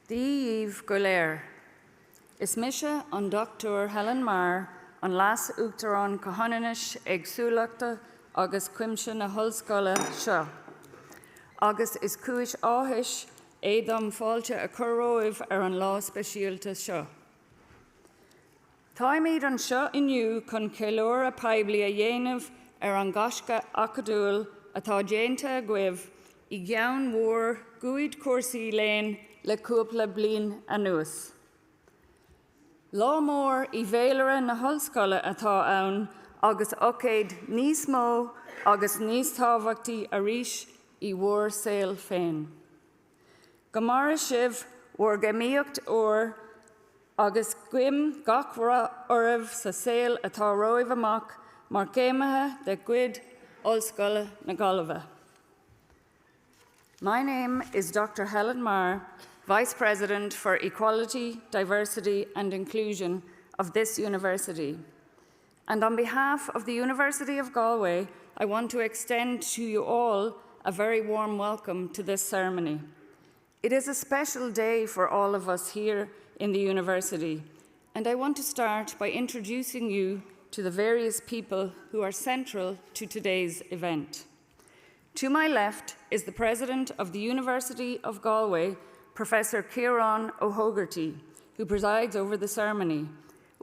Díomh go léir. Is mise an Dr. Helen Marr an las uachtarán cohanais agsúlachta agus cuimse na hallscoile seo. Agus is cúis áthais dom fáilte a chur an lá speisialta seo. Tá míad an seo inniu chun ceiliúr a peibli a dhéanamh an gasca acadúil atá déanta a gcuibh I gceann mhór gúid cuasaí léinn le cúpla bliain anuas. Lá mór I bhéalare na hallscoile atá ann agus océad níos mó agus níos tábhachtaí arís I mhór saoil féin. Go mara sibh mhór gemíocht agus cuim gach oribh sa saoil atá roimh amach mar céimethe de cuid ollscoile na Galway. My name is Dr. Helen Marr, Vice President for Equality, Diversity and Inclusion of this university. And on behalf of the University of Galway, I want to extend to you all a very warm welcome to this ceremony. It is a special day for all of us here in the university, and I want to start by introducing you to the various people who are central to today's event. To my left is the President of the University of Galway, Professor Ciarán O'Hogarty, who presides over the ceremony.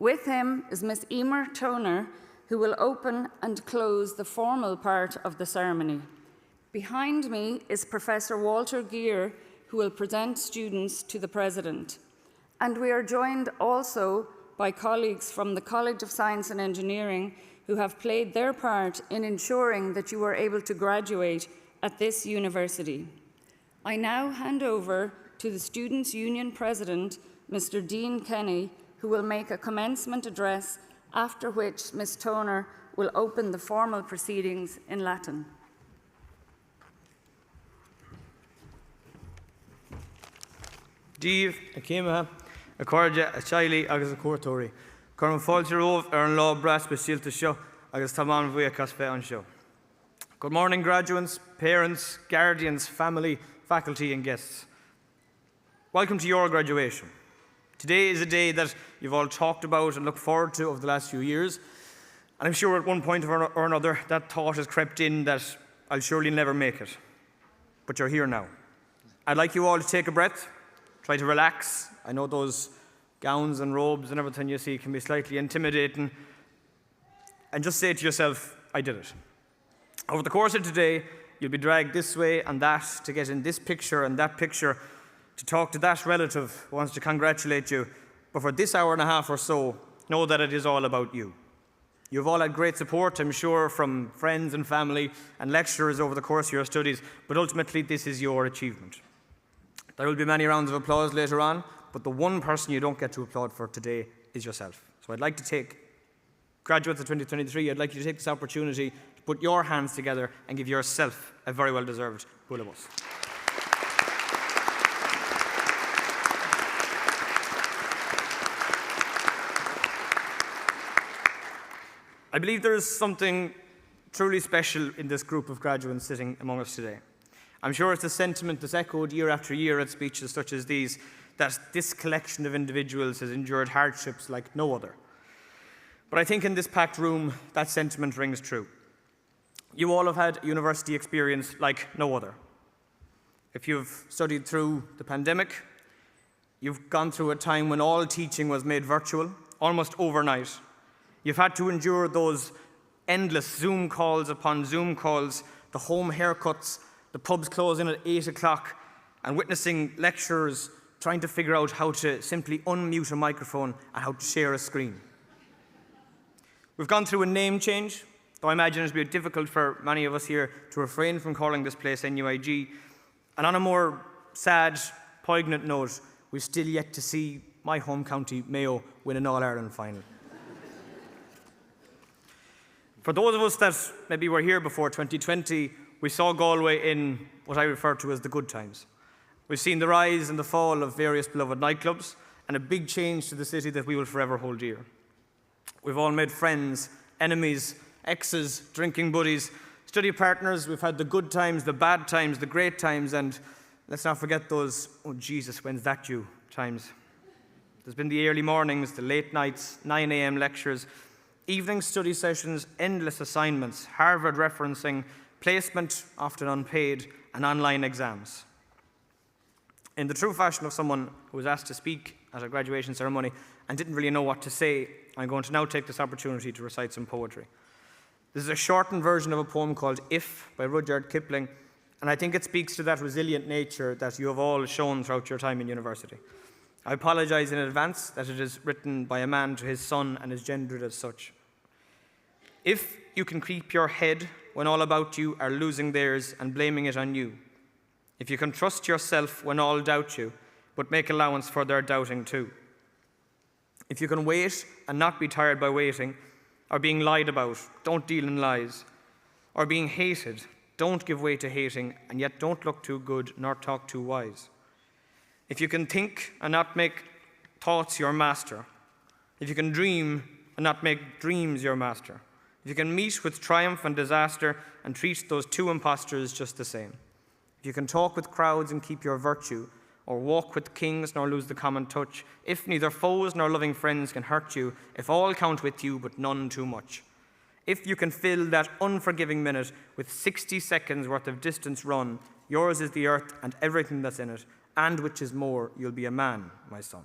With him is Ms. Emer Toner, who will open and close the formal part of the ceremony. Behind me is Professor Walter Gear, who will present students to the President. And we are joined also by colleagues from the College of Science and Engineering who have played their part in ensuring that you are able to graduate at this university. I now hand over to the Students' Union President, Mr. Dean Kenny, who will make a commencement address, after which Ms. Toner will open the formal proceedings in Latin. Díomh a céimethe, a cóide, a teaghlaigh agus a cuairteoirí. Chur an fáilte romh an lá bras speisialta seo agus tá an bhuíochas fé an seo. Good morning, graduates, parents, guardians, family, faculty and guests. Welcome to your graduation. Today is a day that you've all talked about and looked forward to over the last few years. And I'm sure at one point or another that thought has crept in that I'll surely never make it. But you're here now. I'd like you all to take a breath, try to relax. I know those gowns and robes and everything you see can be slightly intimidating. And just say to yourself, I did it. Over the course of today, you'll be dragged this way and that to get in this picture and that picture, to talk to that relative who wants to congratulate you. But for this hour and a half or so, know that it is all about you. You've all had great support, I'm sure, from friends and family and lecturers over the course of your studies, but ultimately this is your achievement. There will be many rounds of applause later on, but the one person you don't get to applaud for today is yourself. So I'd like to take, graduates of 2023, I'd like you to take this opportunity to put your hands together and give yourself a very well-deserved bullabus. I believe there is something truly special in this group of graduates sitting among us today. I'm sure it's a sentiment that's echoed year after year at speeches such as these, that this collection of individuals has endured hardships like no other. But I think in this packed room, that sentiment rings true. You all have had a university experience like no other. If you've studied through the pandemic, you've gone through a time when all teaching was made virtual, almost overnight. You've had to endure those endless Zoom calls upon Zoom calls, the home haircuts, the pubs closing at 8 o'clock, and witnessing lecturers trying to figure out how to simply unmute a microphone and how to share a screen. We've gone through a name change, though I imagine it'll be difficult for many of us here to refrain from calling this place NUIG. And on a more sad, poignant note, we've still yet to see my home county, Mayo, win an All-Ireland final. For those of us that maybe were here before 2020, we saw Galway in what I refer to as the good times. We've seen the rise and the fall of various beloved nightclubs and a big change to the city that we will forever hold dear. We've all made friends, enemies, exes, drinking buddies, study partners. We've had the good times, the bad times, the great times, and let's not forget those, oh Jesus, when's that due times. There's been the early mornings, the late nights, 9 a.m. lectures, evening study sessions, endless assignments, Harvard referencing, placement, often unpaid, and online exams. In the true fashion of someone who was asked to speak at a graduation ceremony and didn't really know what to say, I'm going to now take this opportunity to recite some poetry. This is a shortened version of a poem called If by Rudyard Kipling, and I think it speaks to that resilient nature that you have all shown throughout your time in university. I apologize in advance that it is written by a man to his son and is gendered as such. If you can keep your head when all about you are losing theirs and blaming it on you, if you can trust yourself when all doubt you, but make allowance for their doubting too, if you can wait and not be tired by waiting, or being lied about, don't deal in lies, or being hated, don't give way to hating, and yet don't look too good nor talk too wise. If you can think and not make thoughts your master, if you can dream and not make dreams your master, if you can meet with triumph and disaster and treat those two impostors just the same, if you can talk with crowds and keep your virtue, or walk with kings nor lose the common touch, if neither foes nor loving friends can hurt you, if all count with you but none too much, if you can fill that unforgiving minute with 60 seconds worth of distance run, yours is the earth and everything that's in it, and which is more, you'll be a man, my son.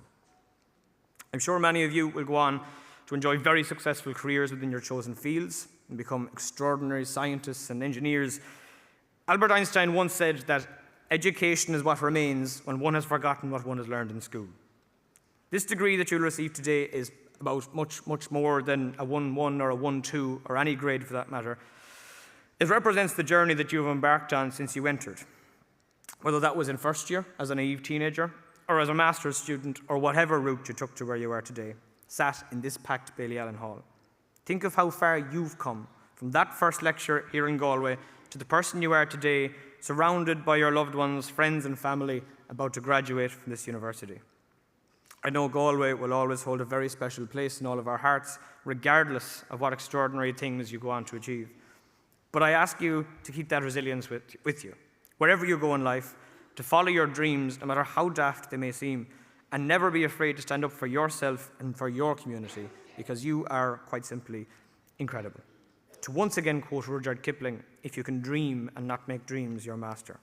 I'm sure many of you will go on to enjoy very successful careers within your chosen fields and become extraordinary scientists and engineers. Albert Einstein once said that education is what remains when one has forgotten what one has learned in school. This degree that you'll receive today is about much, much more than a 1-1 or a 1-2 or any grade for that matter. It represents the journey that you have embarked on since you entered, whether that was in first year as a naive teenager or as a master's student or whatever route you took to where you are today, sat in this packed Bailey Allen Hall. Think of how far you've come from that first lecture here in Galway to the person you are today, surrounded by your loved ones, friends and family about to graduate from this university. I know Galway will always hold a very special place in all of our hearts, regardless of what extraordinary things you go on to achieve. But I ask you to keep that resilience with you, wherever you go in life, to follow your dreams, no matter how daft they may seem, and never be afraid to stand up for yourself and for your community, because you are, quite simply, incredible. To once again quote Rudyard Kipling, if you can dream and not make dreams your master.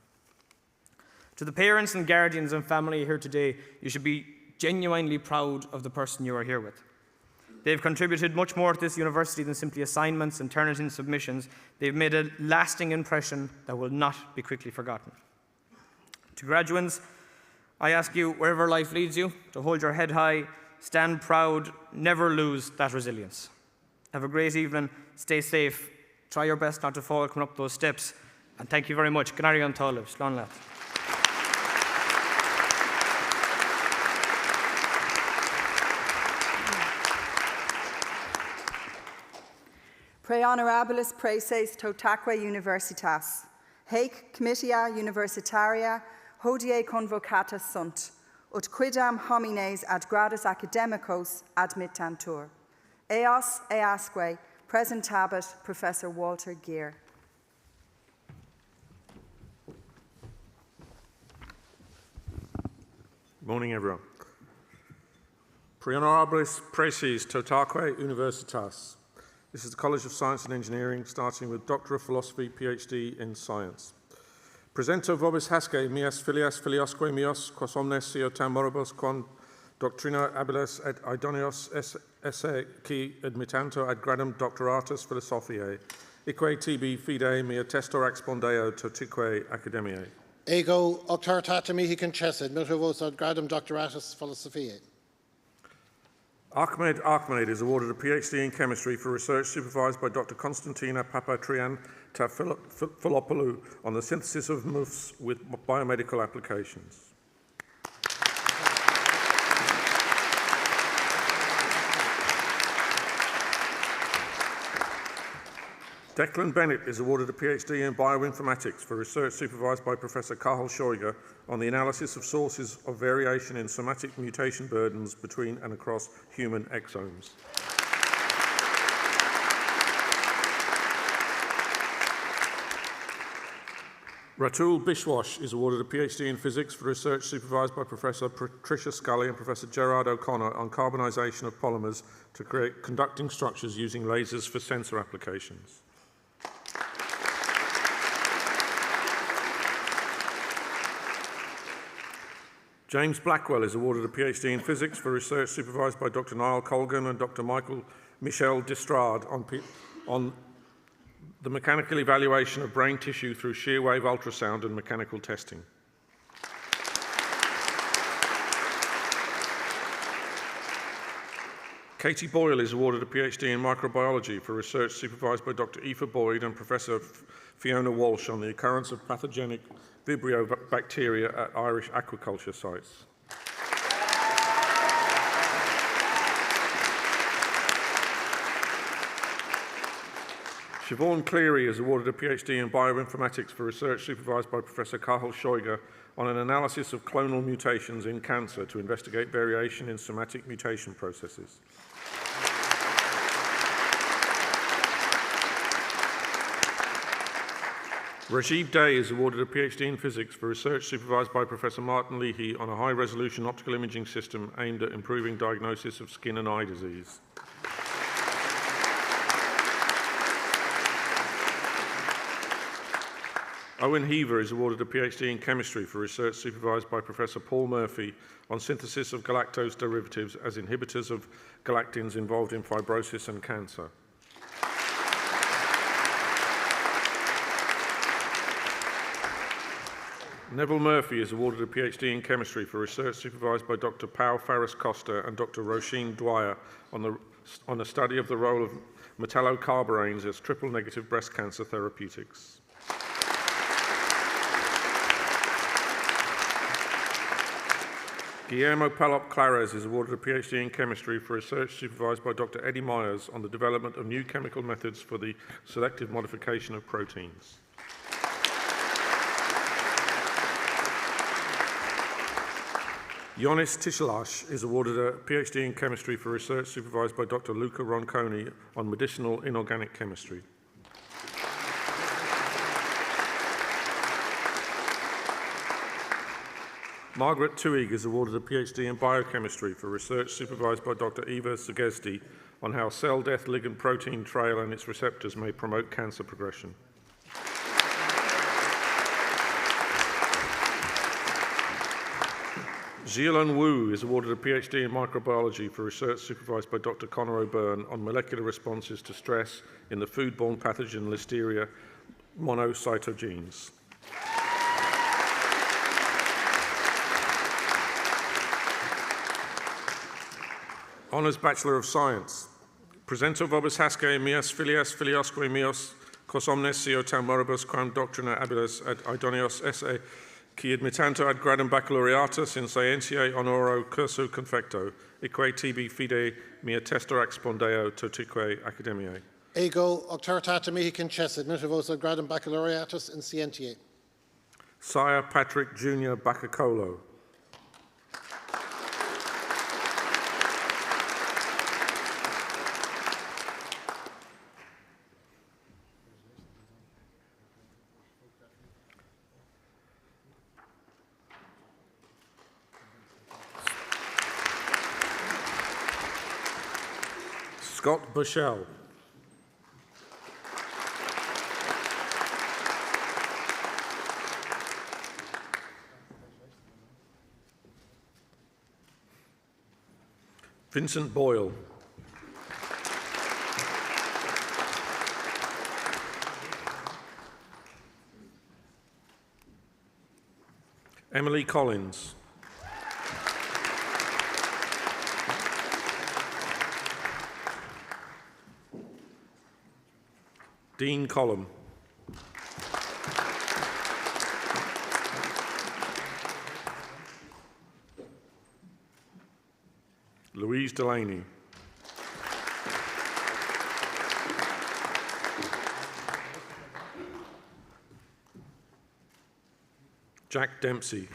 To the parents and guardians and family here today, you should be genuinely proud of the person you are here with. They've contributed much more to this university than simply assignments and Turnitin submissions. They've made a lasting impression that will not be quickly forgotten. To graduates, I ask you, wherever life leads you, to hold your head high, stand proud, never lose that resilience. Have a great evening, stay safe, try your best not to fall coming up those steps, and thank you very much. G'nairí an talamh, slán leat. Pre honorabilis preces totaque universitas, haec comitia universitaria hodie convocatas sunt, ut quidam homines ad gradus academicos admittantur. Eos easque presentabit Professor Walter Gear. Morning, everyone. Pre honorabilis preces totaque universitas. This is the College of Science and Engineering, starting with Doctor of Philosophy, PhD in Science. Presento vobis hasce mias filias filiosque mios, quos omnes siotam moribus quam doctrina habilis et idoneos esse qui admittanto ad gradum doctoratus philosophiae, ique tibi fide mea testor expondeo totique academiae. Ego octortata mihi concessit, miltivos ad gradum doctoratus philosophiae. Archimede is awarded a PhD in chemistry for research supervised by Dr. Constantina Papatrian Tafilopoulou on the synthesis of MUFs with biomedical applications. Declan Bennett is awarded a PhD in bioinformatics for research supervised by Professor Carl Scheuger on the analysis of sources of variation in somatic mutation burdens between and across human exomes. Ratul Bishwash is awarded a PhD in physics for research supervised by Professor Patricia Scully and Professor Gerard O'Connor on carbonisation of polymers to create conducting structures using lasers for sensor applications. James Blackwell is awarded a PhD in physics for research supervised by Dr. Niall Colgan and Dr. Michel Distrade on the mechanical evaluation of brain tissue through shear wave ultrasound and mechanical testing. Katie Boyle is awarded a PhD in microbiology for research supervised by Dr. Aoife Boyd and Professor Fiona Walsh on the occurrence of pathogenic Vibrio bacteria at Irish aquaculture sites. Siobhan Cleary is awarded a PhD in bioinformatics for research supervised by Professor Cathal Shoiga on an analysis of clonal mutations in cancer to investigate variation in somatic mutation processes. Rajiv Day is awarded a PhD in physics for research supervised by Professor Martin Leahy on a high-resolution optical imaging system aimed at improving diagnosis of skin and eye disease. Owen Heaver is awarded a PhD in chemistry for research supervised by Professor Paul Murphy on synthesis of galactose derivatives as inhibitors of galactins involved in fibrosis and cancer. Neville Murphy is awarded a PhD in chemistry for research supervised by Dr. Pau Farris-Costa and Dr. Roisin Dwyer on a study of the role of metallocarboranes as triple-negative breast cancer therapeutics. Guillermo Palop Clares is awarded a PhD in chemistry for research supervised by Dr. Eddie Myers on the development of new chemical methods for the selective modification of proteins. Yonis Tishelash is awarded a PhD in chemistry for research supervised by Dr. Luca Ronconi on medicinal inorganic chemistry. Margaret Tuig is awarded a PhD in biochemistry for research supervised by Dr. Eva Segesti on how cell death ligand protein trail and its receptors may promote cancer progression. Zhilan Wu is awarded a PhD in microbiology for research supervised by Dr. Conor O'Byrne on molecular responses to stress in the foodborne pathogen Listeria monocytogenes. Honours Bachelor of Science. Presento vobis hasce mias filias filiosque mios, cos omnes sio tam moribus quam doctrina habilis et idonios esse, qui admittanto ad gradum baccalaureatus in scientiae honoro cursu confecto, eque tibi fide mia testor expondeo totique academiae. Ego auctoritatem mihi concessit, miservos ad gradum baccalaureatus in scientiae. Sire Patrick Jr. Bacacolo. Scott Bushell. Vincent Boyle. Emily Collins. Dean Collum. Louise Delaney. Jack Dempsey.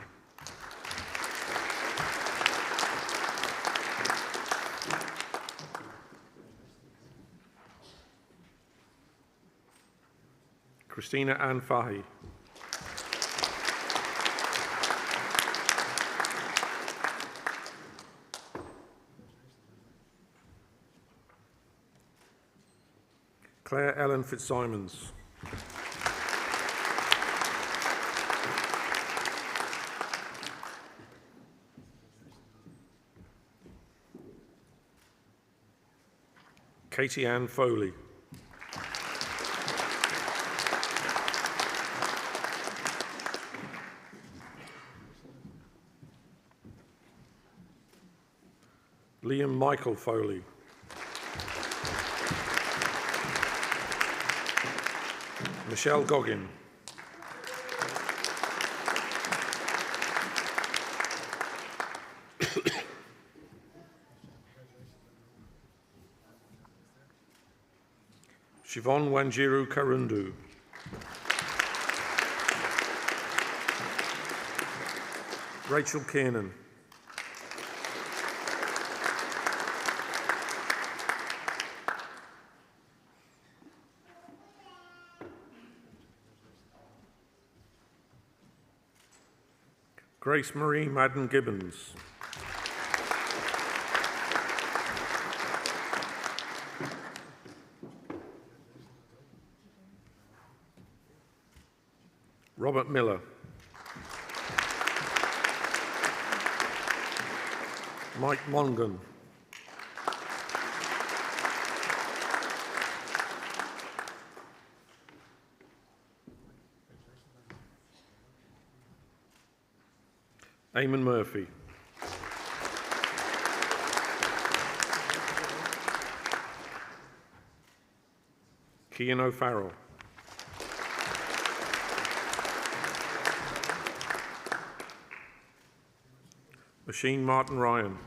Christina Ann Fahy. Claire Ellen Fitzsimons. Katie Ann Foley. Liam Michael Foley. Michelle Goggin. Siobhan Wanjiru Karundu. Rachel Kiernan. Grace Marie Madden Gibbons. Robert Miller. Mike Mongan. Eamon Murphy. Cian O'Farrell. Machine Martin Ryan.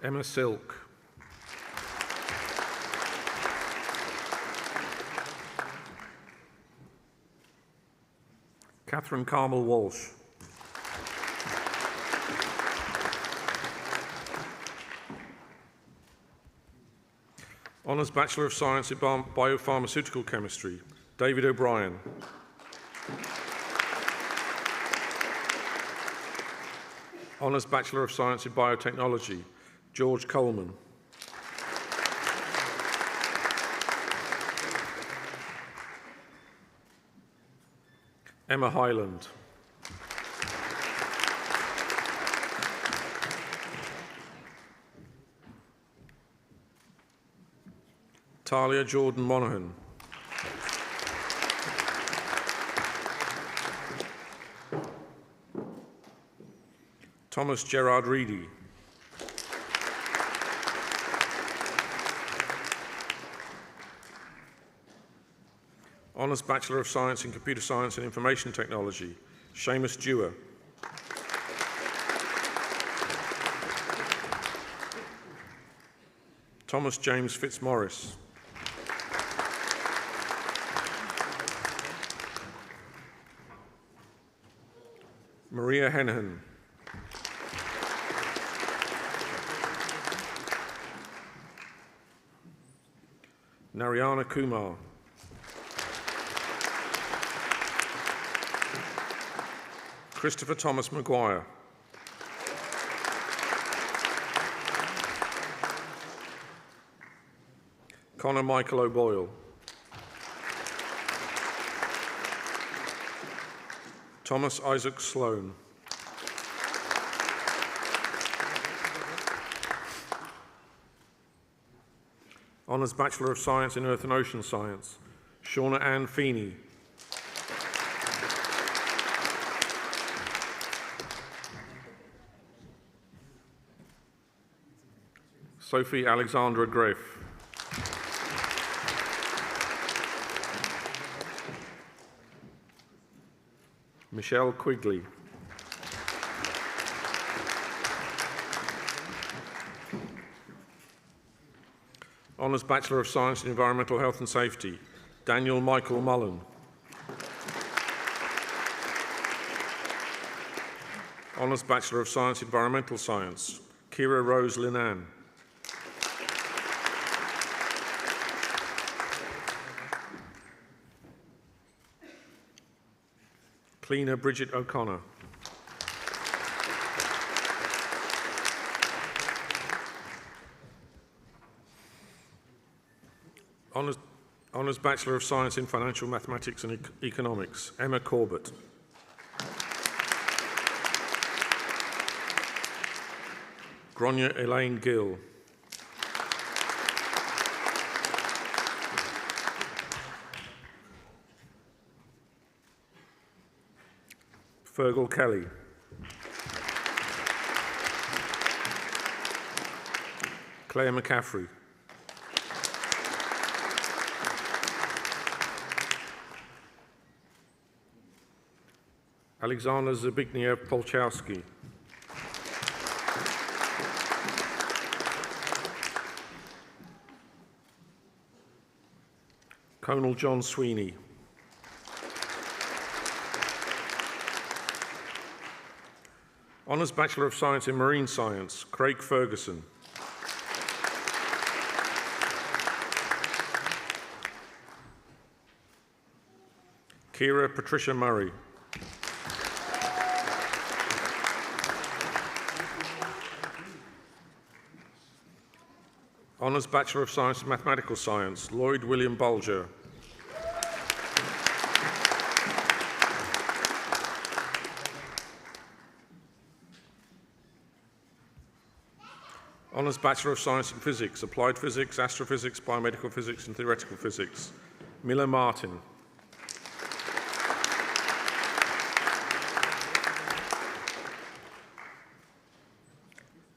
Emma Silk. Catherine Carmel Walsh. Honours Bachelor of Science in Biopharmaceutical Chemistry, David O'Brien. Honours Bachelor of Science in Biotechnology, George Coleman. Emma Highland. Talia Jordan Monaghan. Thomas Gerard Reedy. Honours Bachelor of Science in Computer Science and Information Technology, Seamus Dewar. Thomas James Fitzmaurice. Maria Hennihan. Narayana Kumar. Christopher Thomas Maguire. Connor Michael O'Boyle. Thomas Isaac Sloan. Honours Bachelor of Science in Earth and Ocean Science, Shauna Ann Feeney. Sophie Alexandra Griff. Michelle Quigley. Honours Bachelor of Science in Environmental Health and Safety, Daniel Michael Mullen. Honours Bachelor of Science Environmental Science, Kira Rose Linan. Cleaner Bridget O'Connor. Honours Bachelor of Science in Financial Mathematics and Economics, Emma Corbett. Gronya Elaine Gill. Fergal Kelly. Claire McCaffrey. Alexander Zbigniew-Polchowski. Conal John Sweeney. Honours Bachelor of Science in Marine Science, Craig Ferguson. Kira Patricia Murray. Honours Bachelor of Science in Mathematical Science, Lloyd William Bulger. Honours Bachelor of Science in Physics, Applied Physics, Astrophysics, Biomedical Physics and Theoretical Physics, Miller Martin.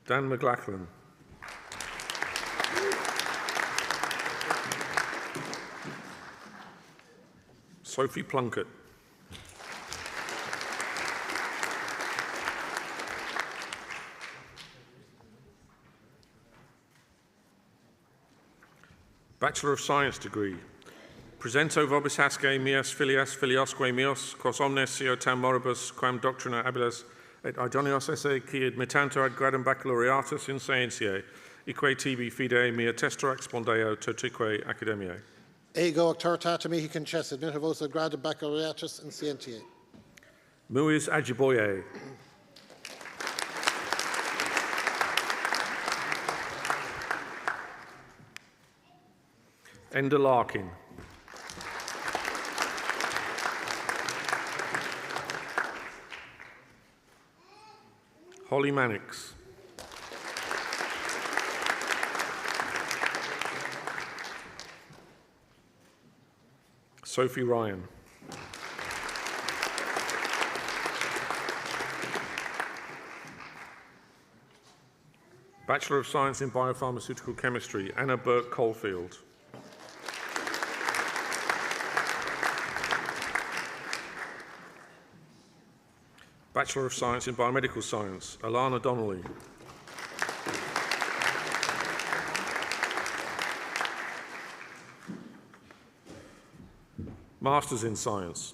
Dan McLachlan. Sophie Plunkett. Bachelor of Science degree. Presento vobis hasce mias filias filiosque meos, quos omnes sio tam moribus, quam doctrina habiles, et idonios esse qui admittantur ad gradum baccalaureatus in scientiae, eque tibi fidei mea testor expondeo totique academiae. Ego auctoritatem mihi concessit, miservos ad gradum baccalaureatus in scientiae. Muis Ajiboye. Enda Larkin. Holly Mannix. Sophie Ryan. Bachelor of Science in Biopharmaceutical Chemistry, Anna Burke Caulfield. Bachelor of Science in Biomedical Science, Alana Donnelly. Masters in Science.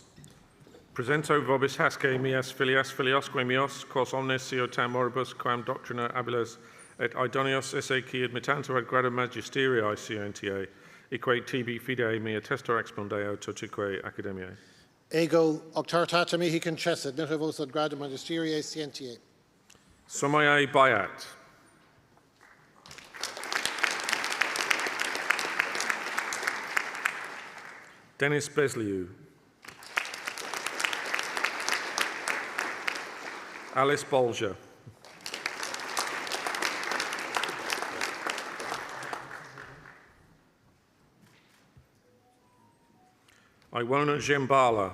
Presento vobis hasce mias filias filiosque meos, quos omnes sio tam moribus, quam doctrina habiles, et idonios esse qui admittantur ad gradum magisteriae scientiae, eque tibi fidei mea testor expondeo totique academiae. Ego auctoritatem mihi concessit, miservos ad gradum magisteriae scientiae. Somaye Bayat. Dennis Besliou. Alice Bolger. Iwona Jimbala.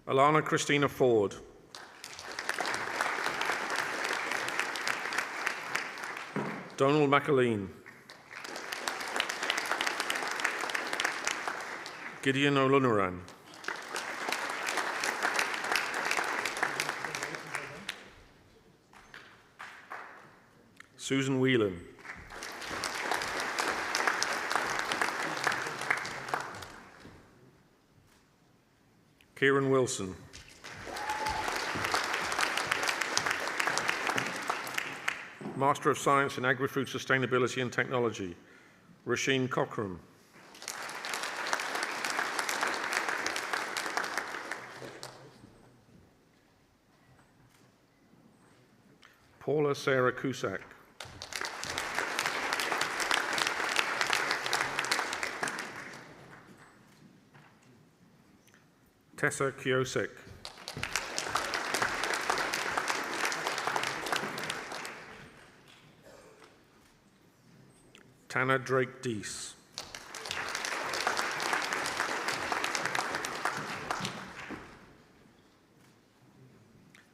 Alana Christina Ford. Donald McAleen. Gideon Olunaran. Susan Whelan. Kieran Wilson. Master of Science in Agri-Food Sustainability and Technology, Rasheen Cockram. Paula Sarah Cusack. Tessa Kiosek. Tanner Drake Deese.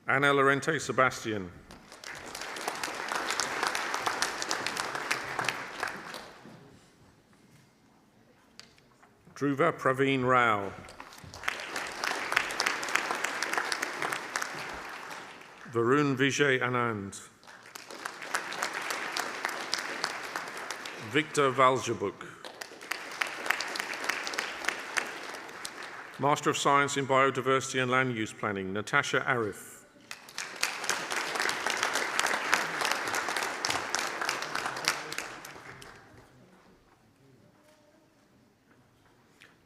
Ana Lorente Sebastian. Dhruva Praveen Rao. Varun Vijay Anand. Victor Valjabuk. Master of Science in Biodiversity and Land Use Planning, Natasha Arif.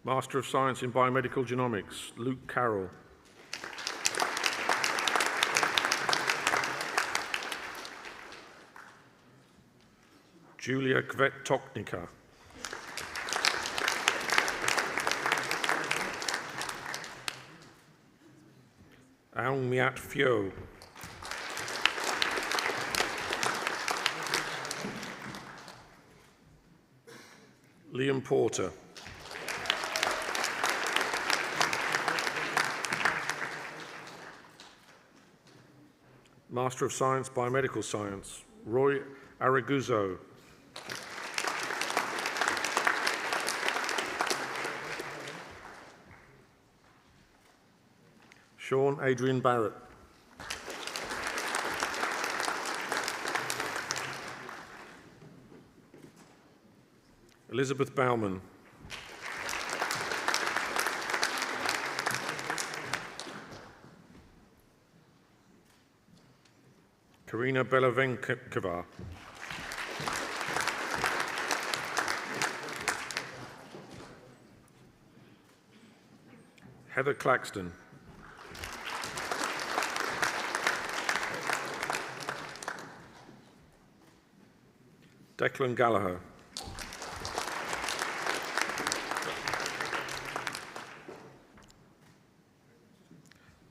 Master of Science in Biomedical Genomics, Luke Carroll. Julia Kvet-Toknica. Aung Miat Phyo. Liam Porter. Master of Science, Biomedical Science, Roy Araguzo. Sean Adrian Barrett. Elizabeth Bauman. Karina Belavenkova. Heather Claxton. Declan Gallagher.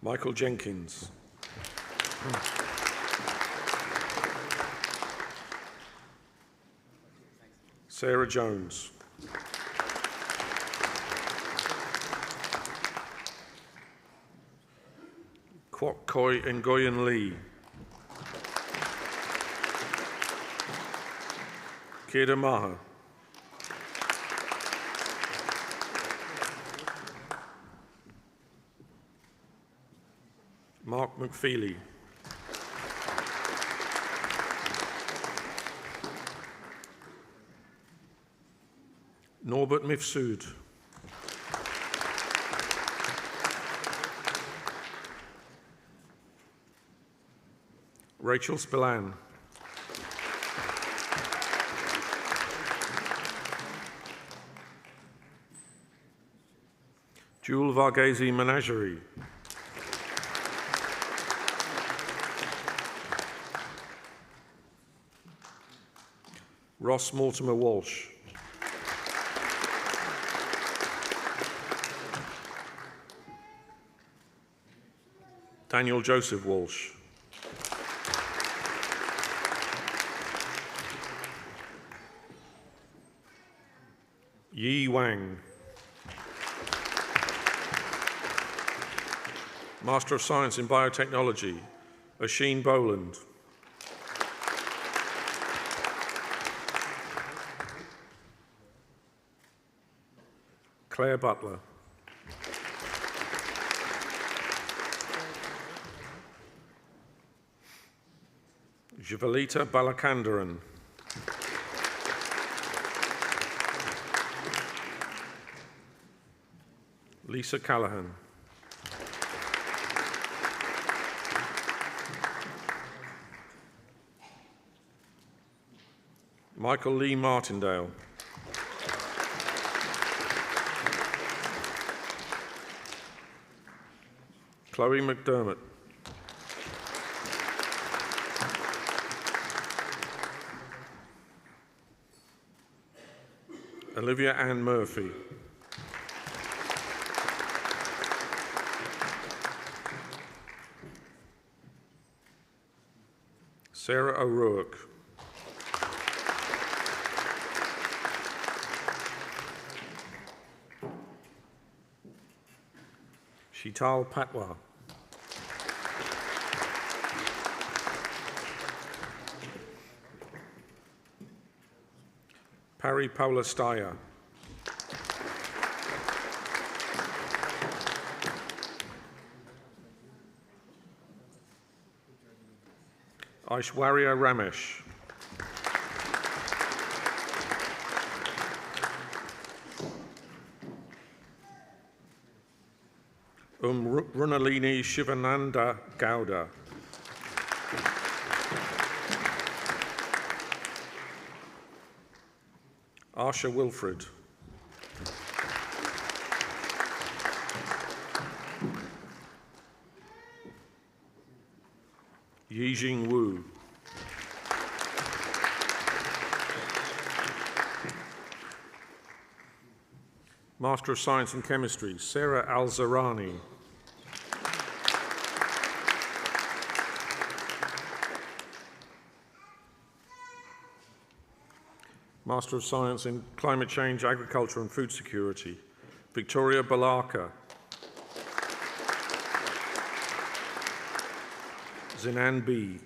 Michael Jenkins. Sarah Jones. Kwok Koi Ngoyen Lee. Keda Maha. Mark McFeely. Norbert Mifsud. Rachel Spillane. Jewel Varghese Menagerie. Ross Mortimer Walsh. Daniel Joseph Walsh. Yi Wang. Master of Science in Biotechnology, Oisin Boland. Claire Butler. Javalita Balakandaran. Lisa Callahan. Michael Lee Martindale. Chloe McDermott. Olivia Ann Murphy. Sarah O'Rourke. Shital Patwa. Pari Paula Staya. Aishwarya Ramesh. Runalini Shivananda Gowda. Arsha Wilfred. Yijing Wu. Master of Science in Chemistry, Sarah Al-Zarani. Master of Science in Climate Change, Agriculture and Food Security, Victoria Balaka. Zinan B.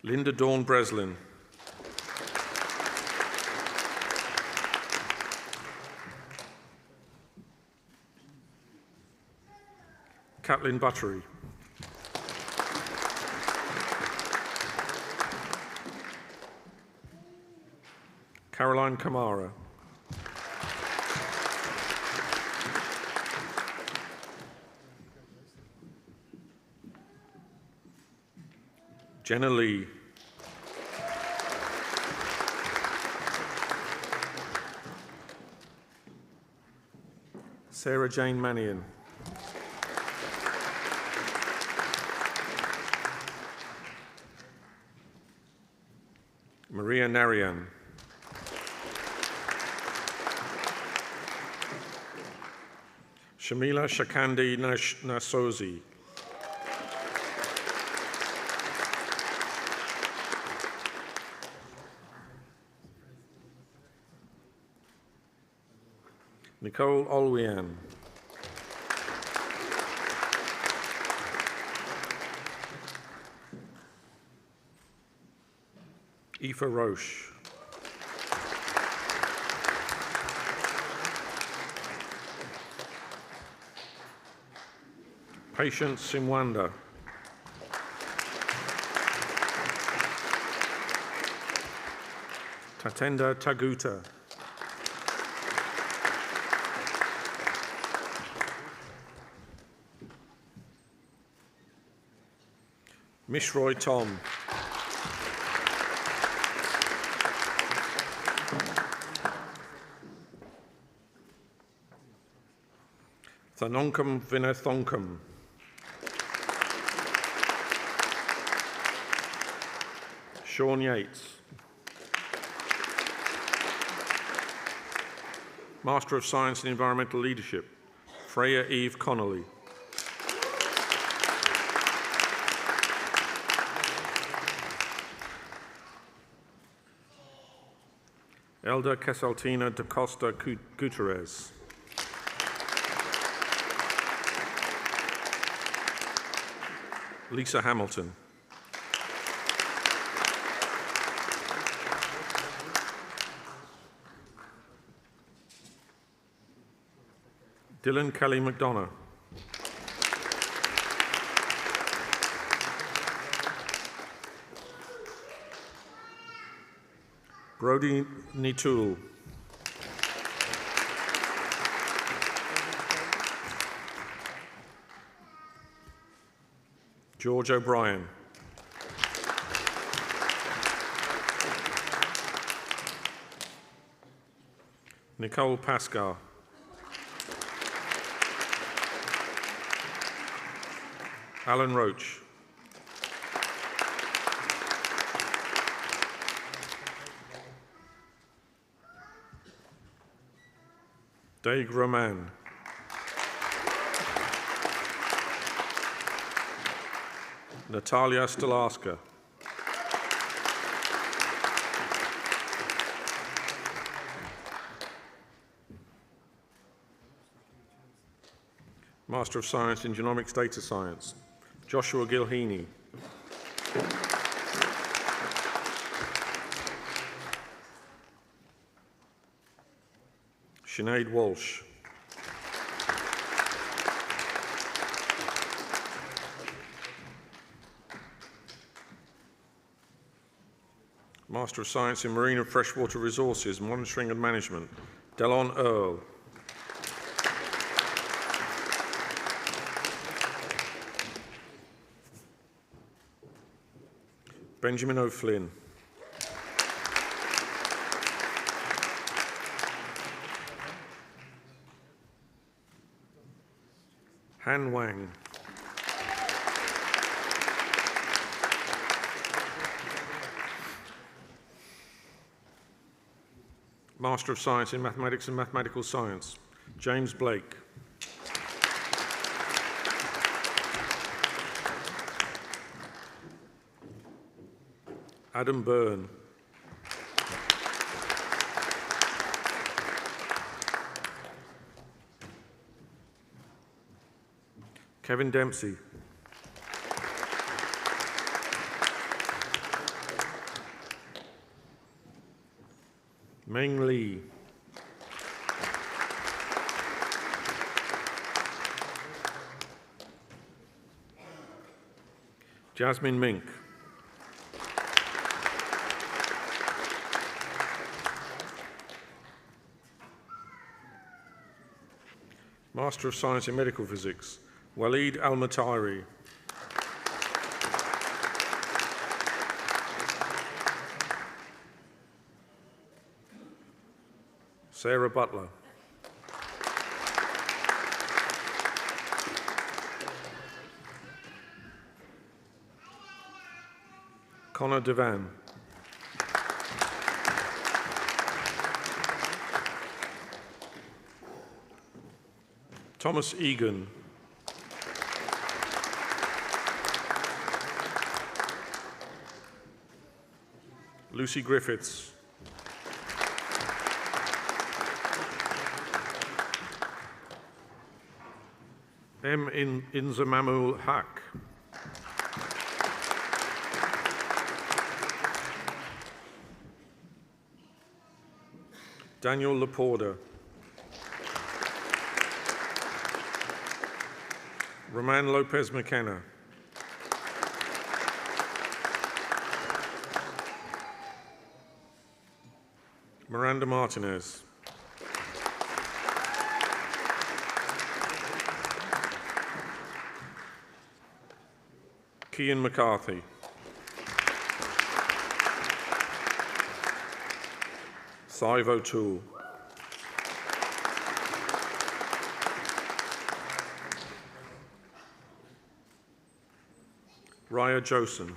Linda Dawn Breslin. Kathleen Buttery. Caroline Kamara. Jenna Lee. Sarah Jane Mannion. Maria Narayan. Shamila Shakandi Nasozi. Nicole Olwian. Aoife Roche. Patience Simwanda. Tatenda Taguta. Mishroy Tom. Thanonkum Vinethonkum. Sean Yates. Master of Science in Environmental Leadership, Freya Eve Connolly. Elder Casaltina da Costa Guterres. Lisa Hamilton. Dylan Kelly McDonough. Brody Nitul. George O'Brien. Nicole Pascal. Alan Roach. Dave Roman. Natalia Stolarska. Master of Science in Genomics Data Science, Joshua Gilheany. Sinead Walsh. Master of Science in Marine and Freshwater Resources, Monitoring and Management, Delon Earl. Benjamin O'Flynn. Han Wang. Master of Science in Mathematics and Mathematical Science, James Blake. Adam Byrne. Kevin Dempsey. Meng Lee. Jasmine Mink. Master of Science in Medical Physics, Waleed Al-Matari. Sarah Butler. Connor Devan. Thomas Egan. Lucy Griffiths. M. Inzamamul Haq. Daniel Laporta. Roman Lopez McKenna. Miranda Martinez. Kian McCarthy. Sive O'Toole. Raya Josen.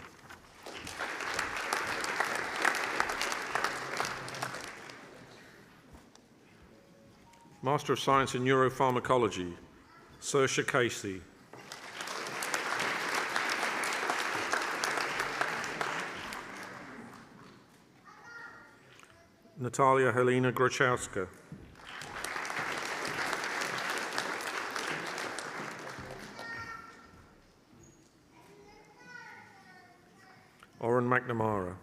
Master of Science in Neuropharmacology, Saoirse Casey. Natalia Helena Grochowska. Oren McNamara.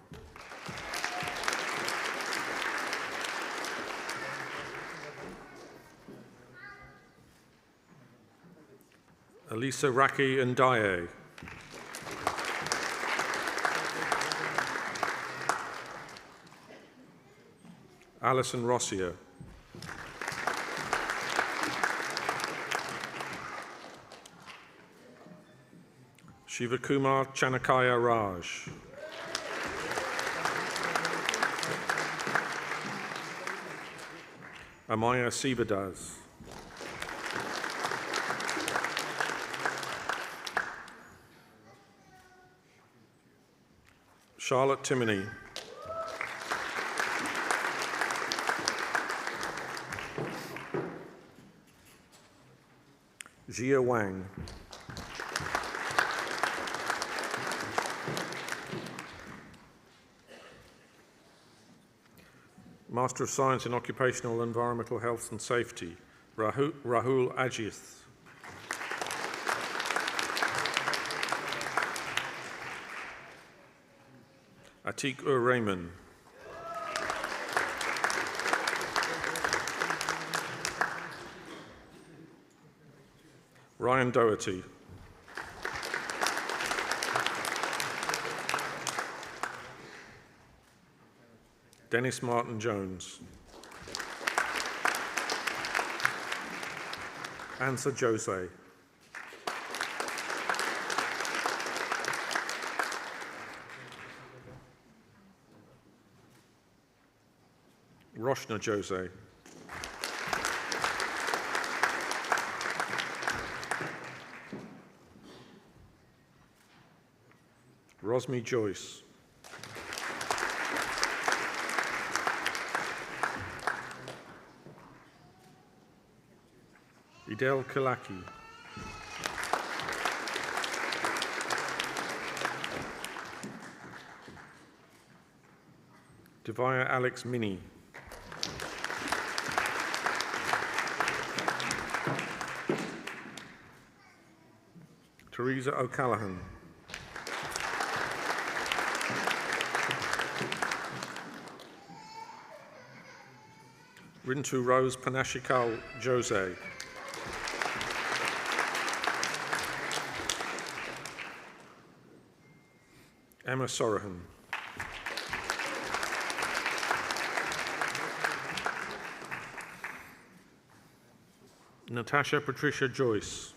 Elisa Raki Ndaye. Alison Rossier. Shivakumar Chanakya Raj. Amaya Sivadaz. Charlotte Timoney. Jia Wang. Master of Science in Occupational Environmental Health and Safety, Rahul Ajith. Atik Rahman. Ryan Doherty. Dennis Martin Jones. Ansa Jose. Roshna Jose. Rosmi Joyce. Idel Kalaki. Devaya Alex Mini. Teresa O'Callaghan. Rintu Rose Panashikal Jose. Emma Sorohan. Natasha Patricia Joyce.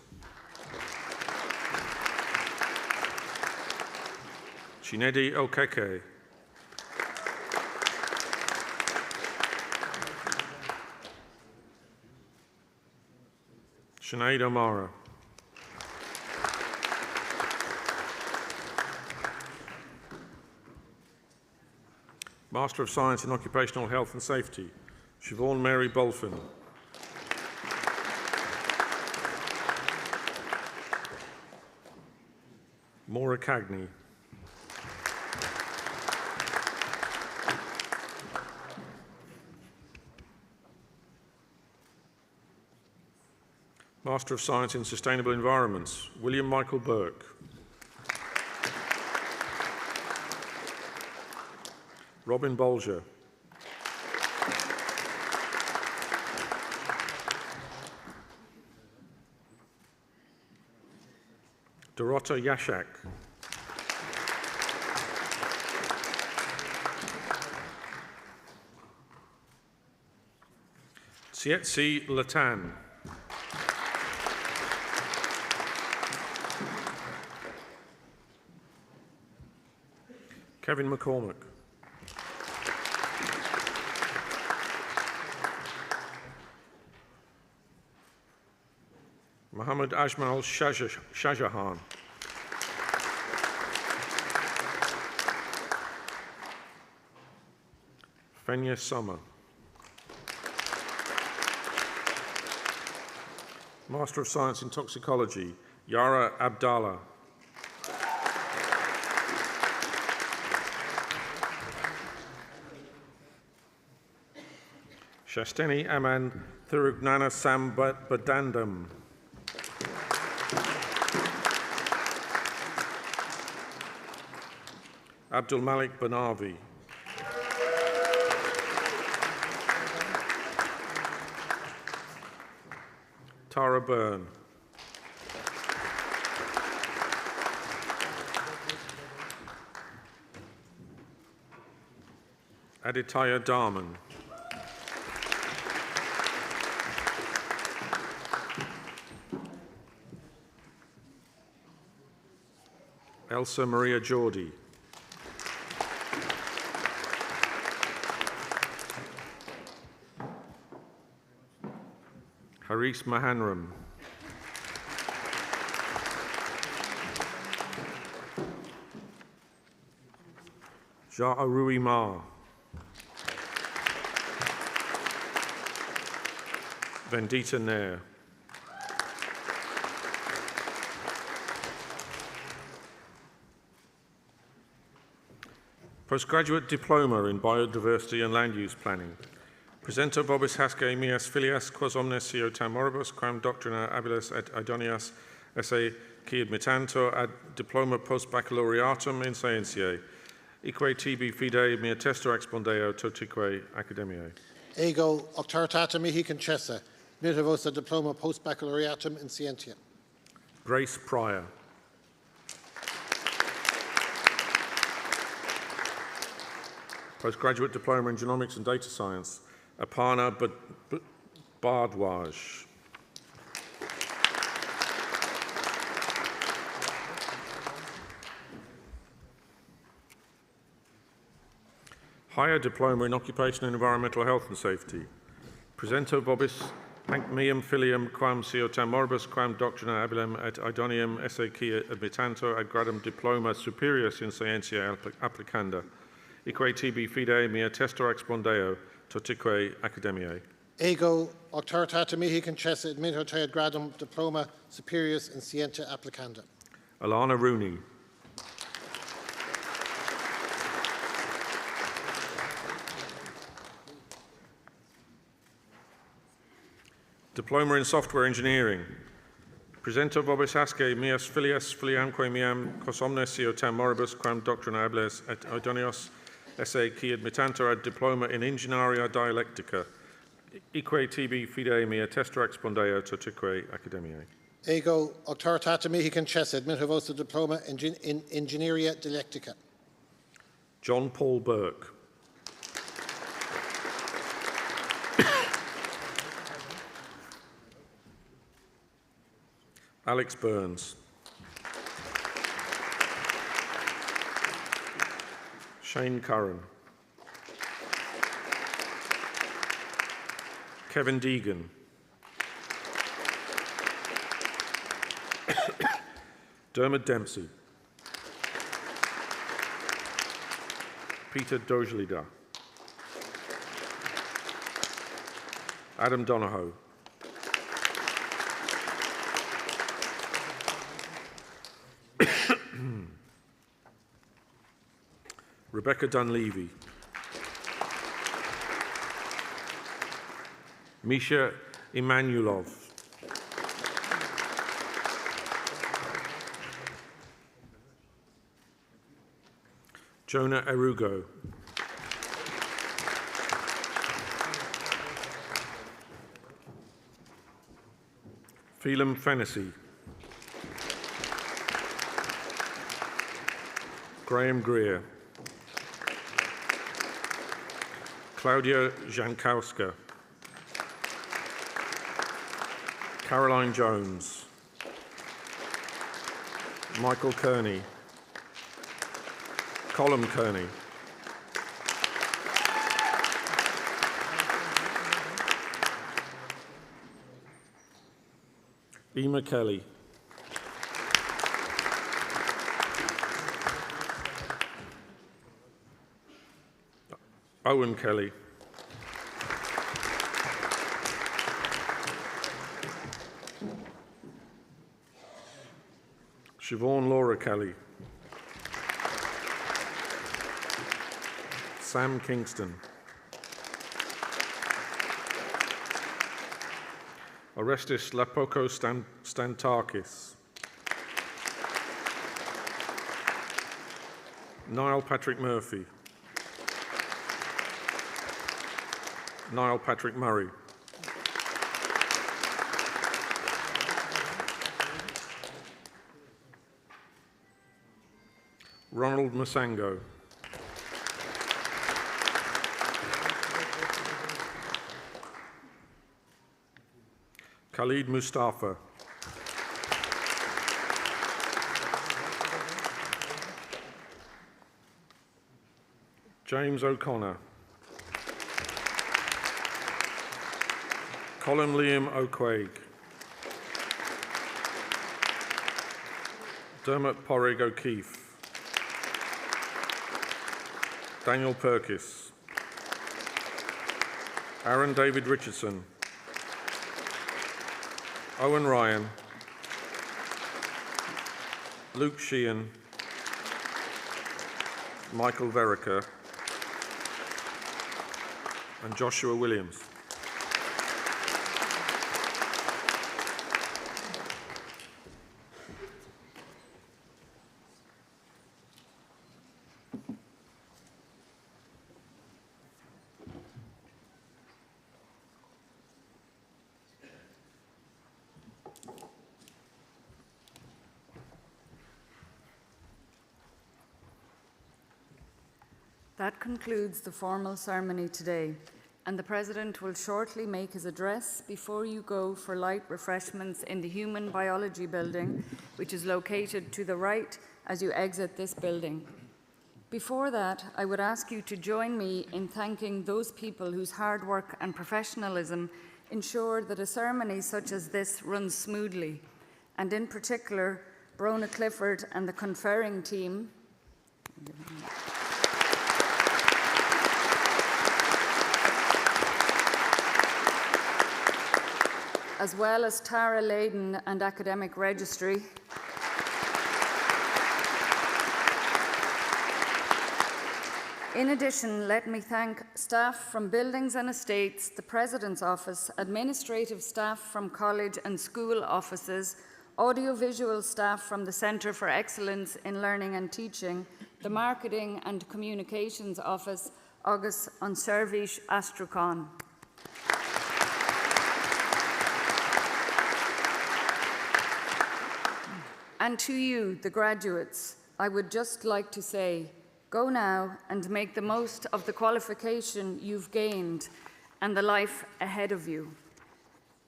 Chinedi Okeke. Sinead O'Mara. Master of Science in Occupational Health and Safety, Siobhan Mary Bolfin. Maura Cagney. Master of Science in Sustainable Environments, William Michael Burke. Robin Bolger. Dorota Yashak. Tsietsi Latan. Kevin McCormick. Mohammed Ajmal Shahjahan. Fenya Summer. Master of Science in Toxicology, Yara Abdallah. Shasteni Aman Thirugnana Sambadandam. Abdul Malik Banavi. Tara Byrne. Aditya Darman. Elsa Maria Geordie. Haris Mahanram. Ja Arui Ma. Vendita Nair. Postgraduate Diploma in Biodiversity and Land Use Planning. Presenter vobis hasce mias filias quas omnes eo tam moribus quam doctrina habilis et idonias esse qui admittantur ad diploma post baccalaureatum in scientiae. Ique tibi fide mea testor expondeo totique academiae. Ego octortata mihi concessa, miravosa diploma post baccalaureatum in scientia. Grace Pryor. Postgraduate Diploma in Genomics and Data Science. Aparna Bardwaj. Higher Diploma in Occupation and Environmental Health and Safety. Presento vobis hanc meum filium quam seo tam moribus quam doctrina habilem et idonium esse qui admittantur ad gradum diploma superius in scientia applicanda. Ique tibi fide mea testor expondeo totique academiae. Ego octortata mihi concessa admitto te ad gradum diploma superius in scientia applicanda. Alana Rooney. Diploma in Software Engineering. Presento vobis hasce mias filias filiamque meam quos omnes eo tam moribus quam doctrina habilis et idonios esse qui admittantur ad diploma in Ingeniaria Dialectica. Ique tibi fide mea testor expondeo totique academiae. Ego octortata mihi concessa admittovosa diploma in Ingegneria Dialectica. John Paul Burke. Alex Burns. Shane Curran. Kevin Deegan. Dermot Dempsey. Peter Dojlida. Adam Donahoe. Rebecca Dunleavy. Misha Emanuelov. Jonah Erugo. Phelim Fennessy. Graham Greer. Claudia Jankowska. Caroline Jones. Michael Kearney. Colin Kearney. Emma Kelly. Owen Kelly. Siobhan Laura Kelly. Sam Kingston. Orestis Lapoko Stantakis. Niall Patrick Murphy. Niall Patrick Murray. Ronald Masango. Khalid Mustafa. James O'Connor. Colin Liam O'Quaig. Dermot Porrig O'Keefe. Daniel Perkis. Aaron David Richardson. Owen Ryan. Luke Sheehan. Michael Verica. And Joshua Williams. That concludes the formal ceremony today, and the President will shortly make his address before you go for light refreshments in the Human Biology Building, which is located to the right as you exit this building. Before that, I would ask you to join me in thanking those people whose hard work and professionalism ensure that a ceremony such as this runs smoothly, and in particular, Brona Clifford and the Conferring team, as well as Tara Layden and Academic Registry. In addition, let me thank staff from Buildings and Estates, the President's Office, administrative staff from college and school offices, audiovisual staff from the Centre for Excellence in Learning and Teaching, the Marketing and Communications Office, agus an Service Astrachan. And to you, the graduates, I would just like to say, go now and make the most of the qualification you've gained and the life ahead of you.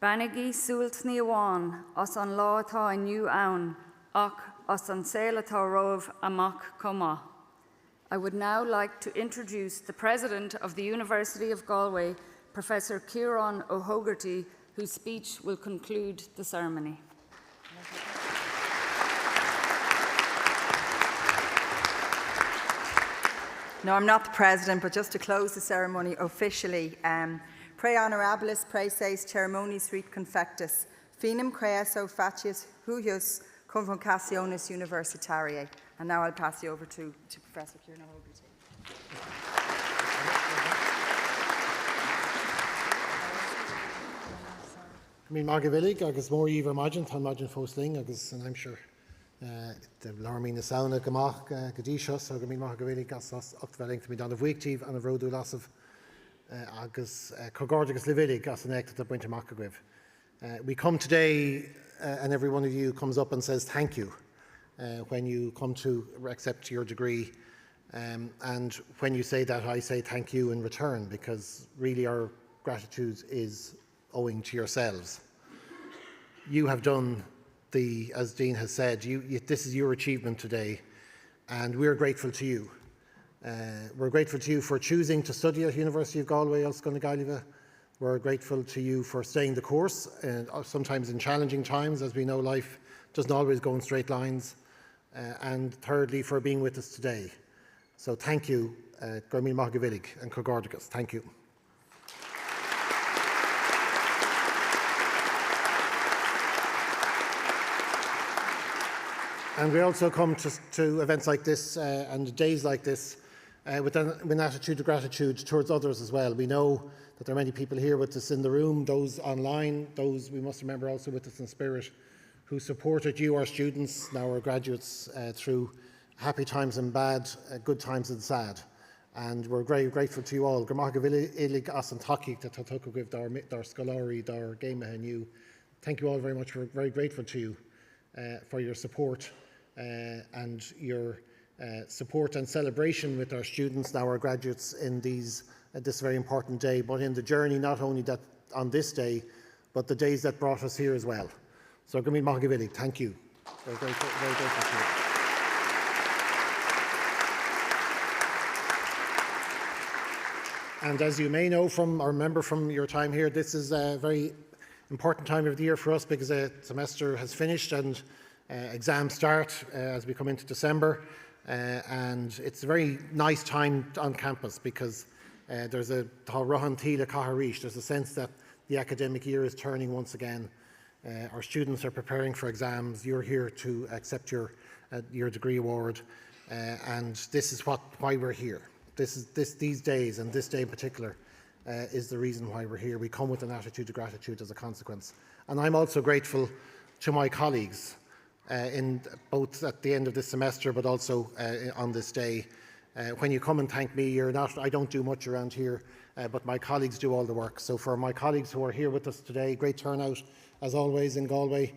Banigi súilt ní amháin as an lá atá inniu ann, ach as an saoil atá romh amach comá. I would now like to introduce the President of the University of Galway, Professor Ciarán O'Hogarty, whose speech will conclude the ceremony. No, I'm not the President, but just to close the ceremony officially, Pre honorabilis praeses ceremoniis rit confectus, finum creaso facius huius convocationis universitariae. And now I'll pass you over to Professor Ciarán O'Hogarty. Margavillig, agus mór íomh imagine, tá imagine fósling, agus an I'm sure the Lormí na sauna gamach gadishos, agus mi Margavillig as ochtvelling to me down of weektiv and of rodu lasov agus cogord agus livillig as an act of winter macagriv. We come today and every one of you comes up and says thank you when you come to accept your degree, and when you say that I say thank you in return, because really our gratitude is owing to yourselves. You have done as Dean has said, this is your achievement today, and we're grateful to you. We're grateful to you for choosing to study at University of Galway, Ulster. We're grateful to you for staying the course, and sometimes in challenging times. As we know, life doesn't always go in straight lines. And thirdly, for being with us today. So thank you, Gormín Magavillig and Cogordagus. Thank you. And we also come to events like this and days like this with an attitude of gratitude towards others as well. We know that there are many people here with us in the room, those online, those we must remember also with us in spirit, who supported you, our students, now our graduates, through happy times and bad, good times and sad. And we're very grateful to you all. Thank you all very much. We're very grateful to you for your support and your support and celebration with our students, now our graduates, in this very important day, but in the journey not only that on this day, but the days that brought us here as well. So, Gormín Magavillig, thank you. Very grateful to you. And as you may know from, or remember from your time here, this is a very important time of the year for us because the semester has finished and exams start as we come into December. and it's a very nice time on campus because there's a there's a sense that the academic year is turning once again. Our students are preparing for exams. You're here to accept your degree award, and this is why we're here. These days, and this day in particular, is the reason why we're here. We come with an attitude of gratitude as a consequence. And I'm also grateful to my colleagues, in both at the end of this semester, but also on this day. When you come and thank me, I don't do much around here, but my colleagues do all the work. So for my colleagues who are here with us today, great turnout as always in Galway.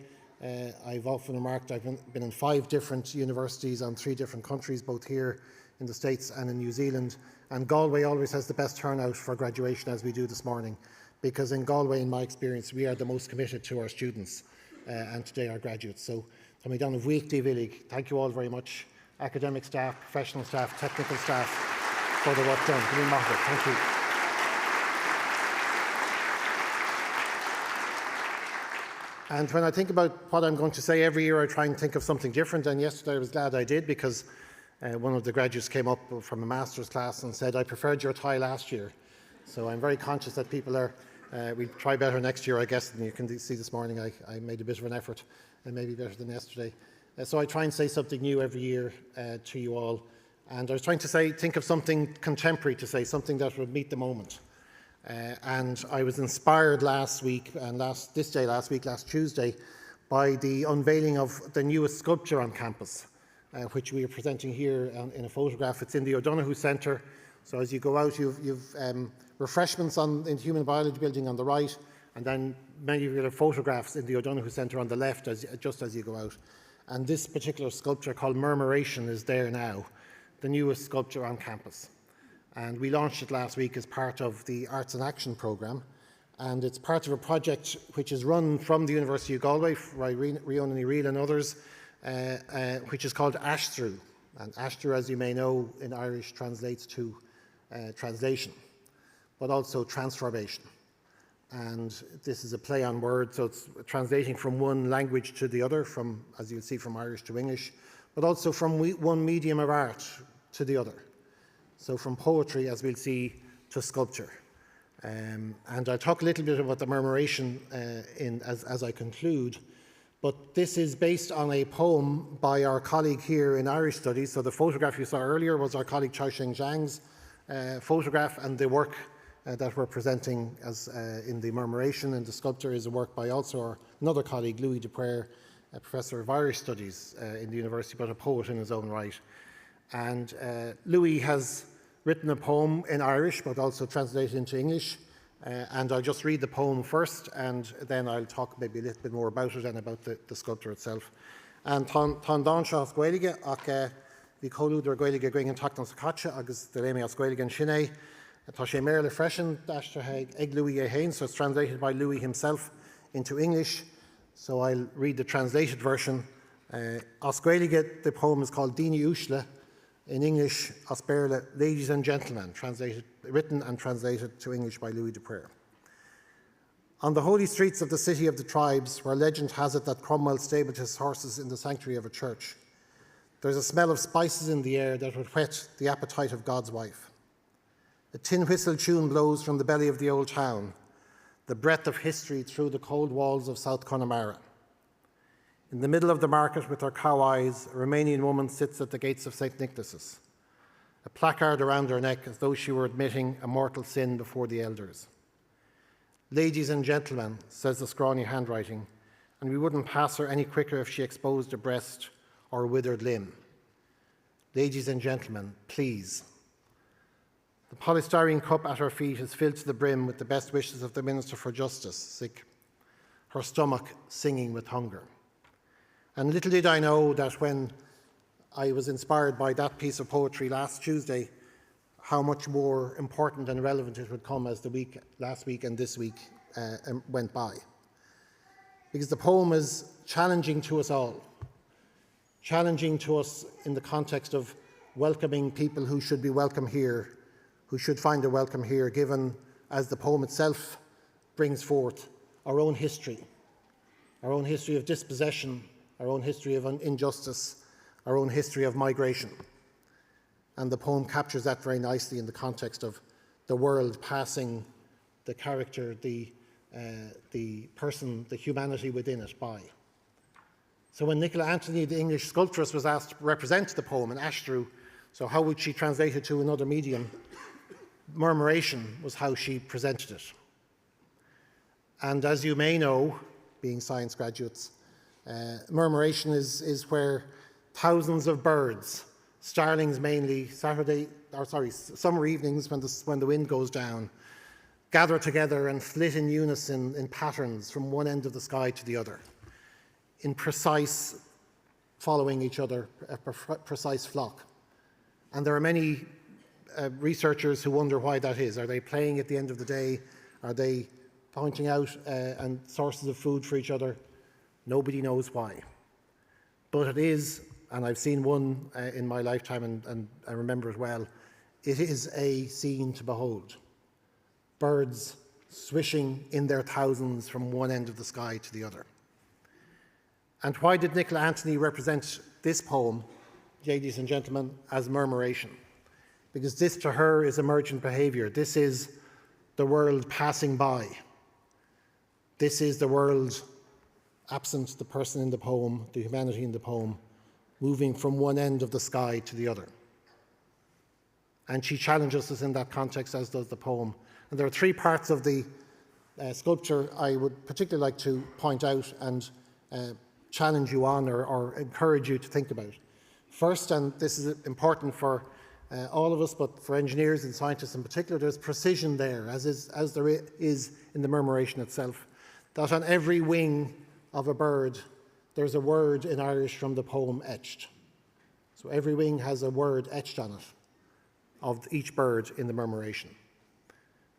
I've often remarked I've been in 5 different universities on 3 different countries, both here in the States and in New Zealand. And Galway always has the best turnout for graduation, as we do this morning, because in Galway, in my experience, we are the most committed to our students and today our graduates. So, Tommy Don of Weekday Villig, thank you all very much. Academic staff, professional staff, technical staff, for the work done. Thank you. And when I think about what I'm going to say every year, I try and think of something different. And yesterday I was glad I did, because one of the graduates came up from a master's class and said, I preferred your tie last year. So I'm very conscious that people are, we'll try better next year, I guess. And you can see this morning I made a bit of an effort, and maybe better than yesterday. So I try and say something new every year to you all. And I was trying to think of something contemporary to say, something that would meet the moment. And I was inspired last week, and last Tuesday, by the unveiling of the newest sculpture on campus, which we are presenting here in a photograph. It's in the O'Donoghue Centre. So as you go out, you've refreshments in the Human Biology building on the right, and then many of your photographs in the O'Donoghue Centre on the left, just as you go out. And this particular sculpture, called Murmuration, is there now, the newest sculpture on campus. And we launched it last week as part of the Arts in Action programme. And it's part of a project which is run from the University of Galway by Riona Ní Riail and others, which is called Ashtru. And Ashtru, as you may know, in Irish translates to translation, but also transformation. And this is a play on words, so it's translating from one language to the other, from, as you'll see, from Irish to English, but also from one medium of art to the other. So from poetry, as we'll see, to sculpture. And I'll talk a little bit about the Murmuration as I conclude. But this is based on a poem by our colleague here in Irish Studies. So the photograph you saw earlier was our colleague Chao Sheng Zhang's photograph, and the work that we're presenting as in the Murmuration and the sculpture is a work by also another colleague, Louis Dupuer, a professor of Irish Studies in the university, but a poet in his own right. And Louis has written a poem in Irish, but also translated into English. And I'll just read the poem first, and then I'll talk maybe a little bit more about it and about the sculpture itself. And Tá dán seo as Gaeilge, ach bhí colú ar Gaeilge going tachtan sa caite agus de réime as Gaeilge an sinné. Tá sé mér le freisin d'aisteithe ag Louis é hain, so it's translated by Louis himself into English. So I'll read the translated version. As Gaeilge, the poem is called Díní Uisle. In English, as Berle, Ladies and Gentlemen, written and translated to English by Louis Dupuer. On the holy streets of the city of the tribes, where legend has it that Cromwell stabled his horses in the sanctuary of a church, there's a smell of spices in the air that would whet the appetite of God's wife. A tin whistle tune blows from the belly of the old town, the breath of history through the cold walls of South Connemara. In the middle of the market with her cow eyes, a Romanian woman sits at the gates of St. Nicholas's, a placard around her neck as though she were admitting a mortal sin before the elders. Ladies and gentlemen, says the scrawny handwriting, and we wouldn't pass her any quicker if she exposed a breast or a withered limb. Ladies and gentlemen, please. The polystyrene cup at her feet is filled to the brim with the best wishes of the Minister for Justice, sick, her stomach singing with hunger. And little did I know that when I was inspired by that piece of poetry last Tuesday, how much more important and relevant it would come as the last week and this week went by. Because the poem is challenging to us all, challenging to us in the context of welcoming people who should be welcome here, who should find a welcome here, given, as the poem itself brings forth, our own history of dispossession, our own history of injustice, our own history of migration. and the poem captures that very nicely in the context of the world passing the character, the person, the humanity within it by. So when Nicola Anthony, the English sculptress, was asked to represent the poem in Ashtrew, so how would she translate it to another medium? Murmuration was how she presented it. And as you may know, being science graduates, murmuration is where thousands of birds, starlings mainly, summer evenings when the wind goes down, gather together and flit in unison in patterns from one end of the sky to the other, in precise following each other, a precise flock. And there are many researchers who wonder why that is. Are they playing at the end of the day? Are they pointing out and sources of food for each other? Nobody knows why. But it is, and I've seen one in my lifetime and I remember it well, it is a scene to behold. Birds swishing in their thousands from one end of the sky to the other. And why did Nicola Anthony represent this poem, ladies and gentlemen, as murmuration? Because this to her is emergent behaviour. This is the world passing by. This is the world absent the person in the poem, the humanity in the poem, moving from one end of the sky to the other. And she challenges us in that context, as does the poem. And there are three parts of the sculpture I would particularly like to point out and challenge you on or encourage you to think about. First, and this is important for all of us, but for engineers and scientists in particular, there's precision there, as there is in the murmuration itself, that on every wing of a bird, there's a word in Irish from the poem etched. So every wing has a word etched on it of each bird in the murmuration.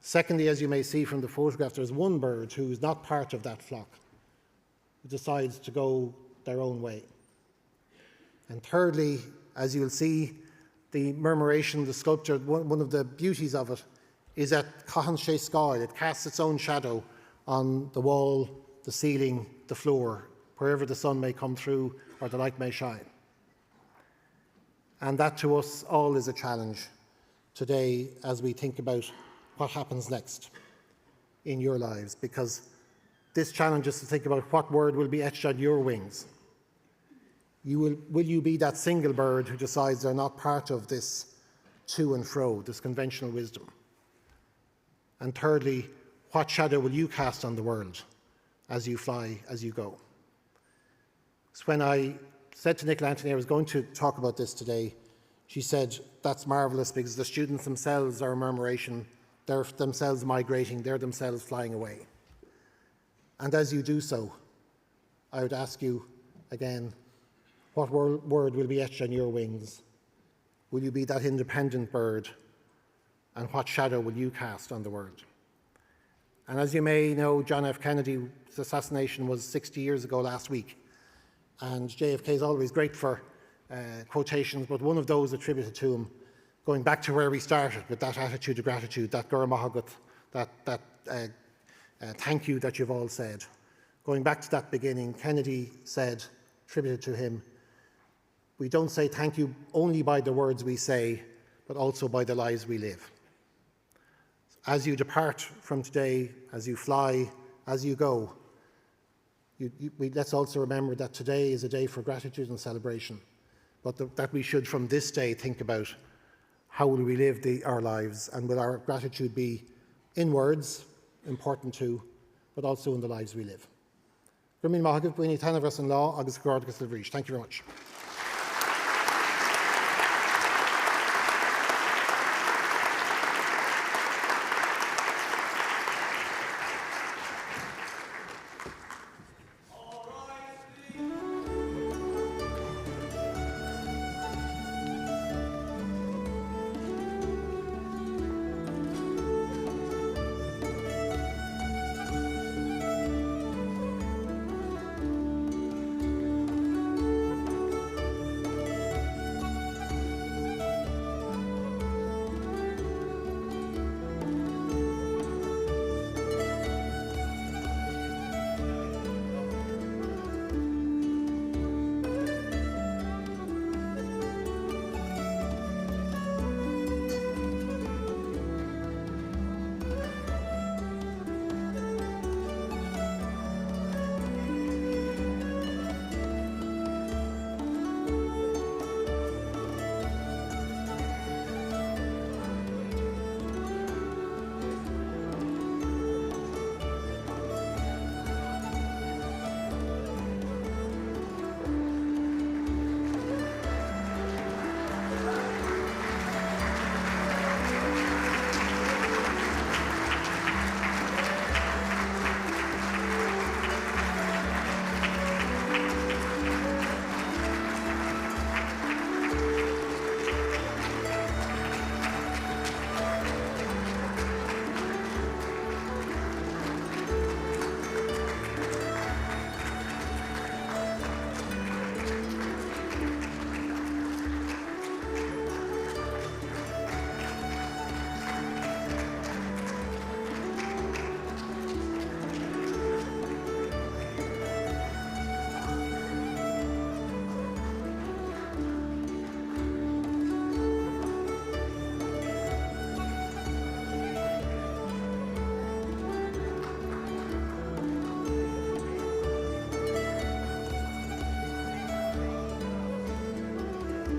Secondly, as you may see from the photograph, there's one bird who is not part of that flock, who decides to go their own way. And thirdly, as you'll see, the murmuration, the sculpture, one of the beauties of it is that Cahan sé Scoil. It casts its own shadow on the wall, the ceiling, the floor, wherever the sun may come through or the light may shine. And that to us all is a challenge today as we think about what happens next in your lives, because this challenge is to think about what word will be etched on your wings. Will you be that single bird who decides they're not part of this to and fro, this conventional wisdom? And thirdly, what shadow will you cast on the world as you fly, as you go? So when I said to Nicola Anthony I was going to talk about this today, she said, that's marvellous because the students themselves are a murmuration, they're themselves migrating, they're themselves flying away. And as you do so, I would ask you again, what word will be etched on your wings? Will you be that independent bird? And what shadow will you cast on the world? And as you may know, John F. Kennedy's assassination was 60 years ago last week. And JFK is always great for quotations, but one of those attributed to him, going back to where we started with that attitude of gratitude, that Gur Mahagat, that thank you that you've all said. Going back to that beginning, Kennedy said, attributed to him, we don't say thank you only by the words we say, but also by the lives we live. As you depart from today, as you fly, as you go, let's also remember that today is a day for gratitude and celebration, but that we should from this day think about how will we live our lives, and will our gratitude be in words, important too, but also in the lives we live. Thank you very much.